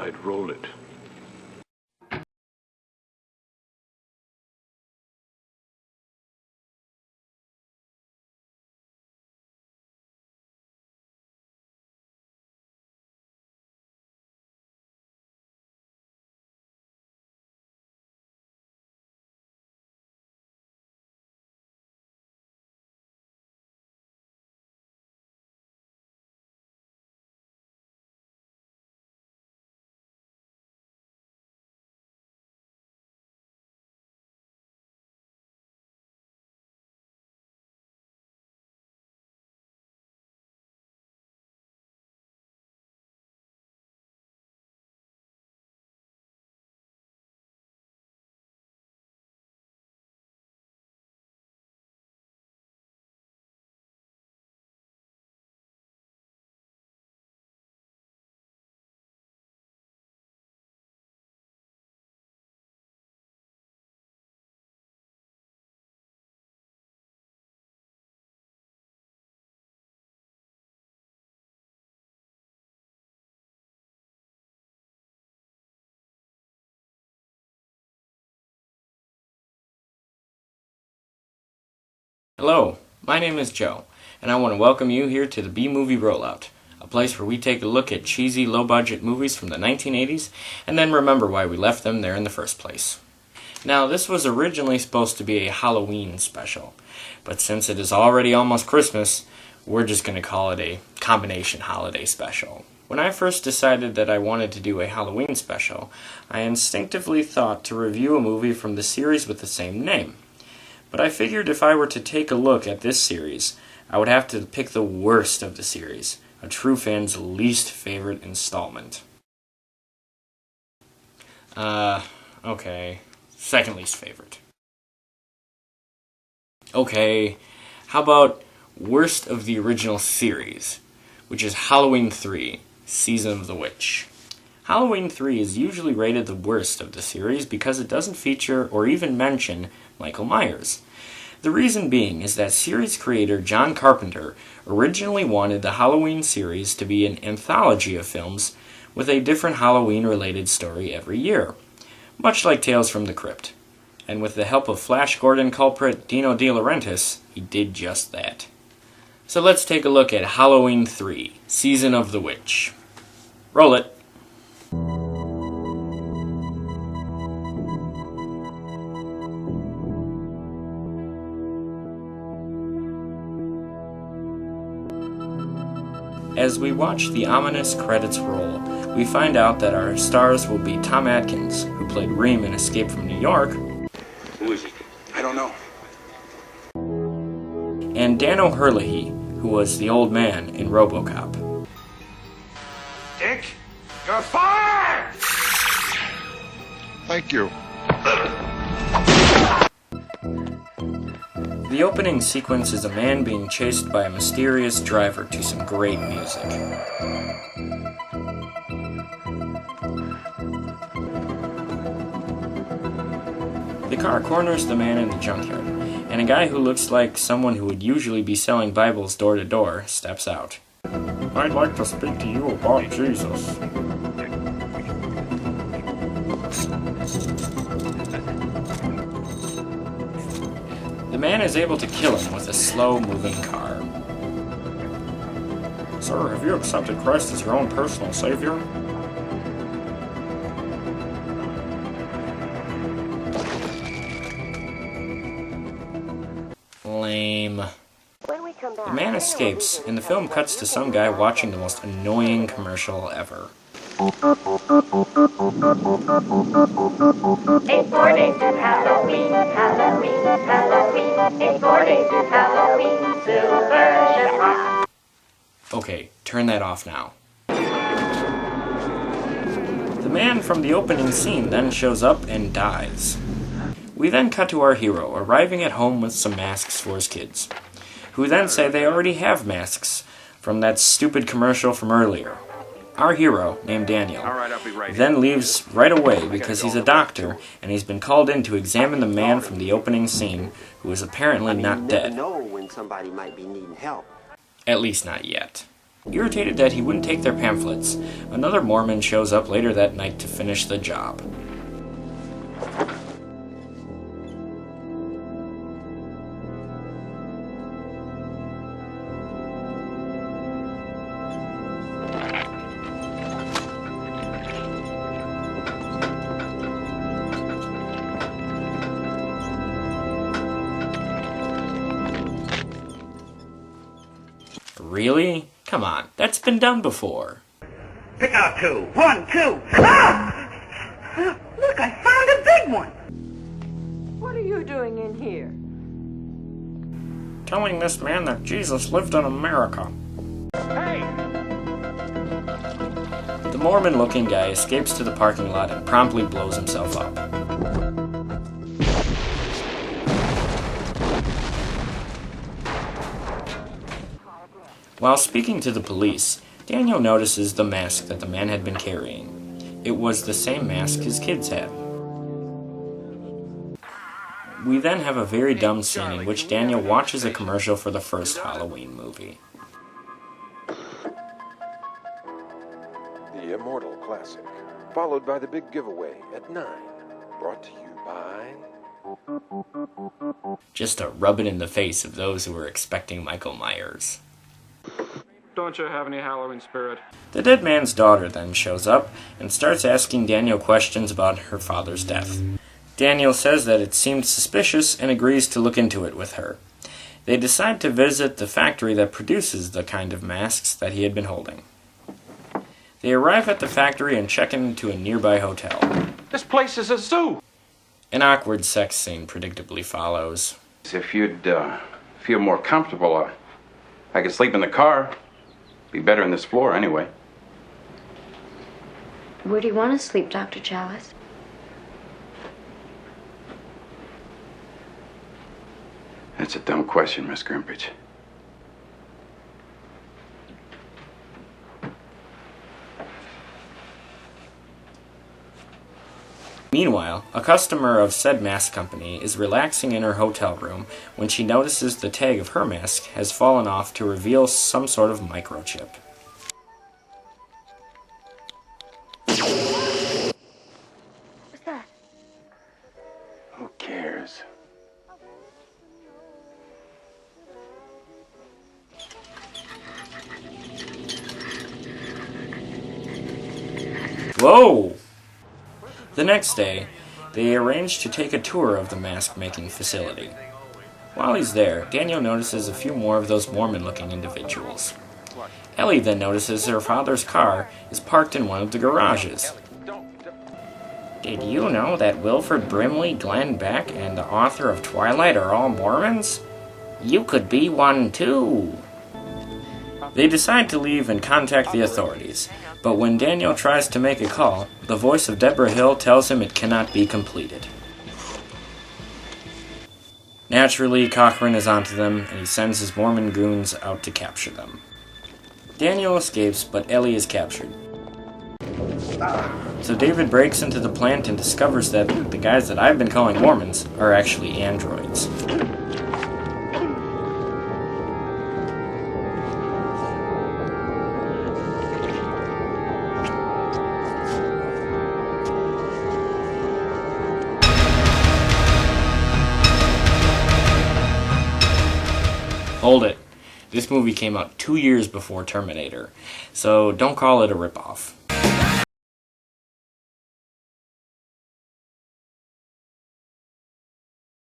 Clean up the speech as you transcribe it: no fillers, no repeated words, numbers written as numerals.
I'd roll it. Hello, my name is Joe, and I want to welcome you here to the B-Movie Rollout, a place where we take a look at cheesy, low-budget movies from the 1980s, and then remember why we left them there in the first place. Now, this was originally supposed to be a Halloween special, but since it is already almost Christmas, we're just going to call it a combination holiday special. When I first decided that I wanted to do a Halloween special, I instinctively thought to review a movie from the series with the same name. But I figured if I were to take a look at this series, I would have to pick the worst of the series, a true fan's least favorite installment. Okay. Second least favorite. Okay, how about worst of the original series, which is Halloween 3, Season of the Witch. Halloween 3 is usually rated the worst of the series because it doesn't feature or even mention Michael Myers. The reason being is that series creator John Carpenter originally wanted the Halloween series to be an anthology of films with a different Halloween-related story every year, much like Tales from the Crypt. And with the help of Flash Gordon culprit Dino De Laurentiis, he did just that. So let's take a look at Halloween 3, Season of the Witch. Roll it. As we watch the ominous credits roll, we find out that our stars will be Tom Atkins, who played Reem in Escape from New York. Who is he? I don't know. And Dan O'Herlihy, who was the old man in RoboCop. Dick, you're fired! Thank you. The opening sequence is a man being chased by a mysterious driver to some great music. The car corners the man in the junkyard, and a guy who looks like someone who would usually be selling Bibles door to door steps out. I'd like to speak to you about Jesus. The man is able to kill him with a slow-moving car. Sir, have you accepted Christ as your own personal savior? Lame. The man escapes, and the film cuts to some guy watching the most annoying commercial ever. It's 4 days to Halloween, Halloween, Halloween. It's 4 days to Halloween, Silver Shamrock. Okay, turn that off now. The man from the opening scene then shows up and dies. We then cut to our hero arriving at home with some masks for his kids, who then say they already have masks from that stupid commercial from earlier. Our hero, named Daniel, then leaves right away because he's a doctor and he's been called in to examine the man from the opening scene who is apparently not dead. You never know when somebody might be needing help. At least not yet. Irritated that he wouldn't take their pamphlets, another Mormon shows up later that night to finish the job. Really? Come on, that's been done before. Pick out two. 1, 2. Ah! Look, I found a big one. What are you doing in here? Telling this man that Jesus lived in America. Hey! The Mormon-looking guy escapes to the parking lot and promptly blows himself up. While speaking to the police, Daniel notices the mask that the man had been carrying. It was the same mask his kids had. We then have a very dumb scene in which Daniel watches a commercial for the first Halloween movie. The Immortal Classic, followed by the big giveaway at 9, brought to you by... Just to rub it in the face of those who were expecting Michael Myers. Don't you have any Halloween spirit? The dead man's daughter then shows up and starts asking Daniel questions about her father's death. Daniel says that it seemed suspicious and agrees to look into it with her. They decide to visit the factory that produces the kind of masks that he had been holding. They arrive at the factory and check into a nearby hotel. This place is a zoo! An awkward sex scene predictably follows. If you'd feel more comfortable, I could sleep in the car. Be better on this floor anyway. Where do you want to sleep, Dr. Chalice? That's a dumb question, Miss Grimbridge. Meanwhile, a customer of said mask company is relaxing in her hotel room when she notices the tag of her mask has fallen off to reveal some sort of microchip. What's that? Who cares? Whoa! The next day, they arrange to take a tour of the mask-making facility. While he's there, Daniel notices a few more of those Mormon-looking individuals. Ellie then notices her father's car is parked in one of the garages. Did you know that Wilford Brimley, Glenn Beck, and the author of Twilight are all Mormons? You could be one too. They decide to leave and contact the authorities, but when Daniel tries to make a call, the voice of Deborah Hill tells him it cannot be completed. Naturally, Cochran is onto them, and he sends his Mormon goons out to capture them. Daniel escapes, but Ellie is captured. So David breaks into the plant and discovers that the guys that I've been calling Mormons are actually androids. Hold it. This movie came out 2 years before Terminator, so don't call it a ripoff.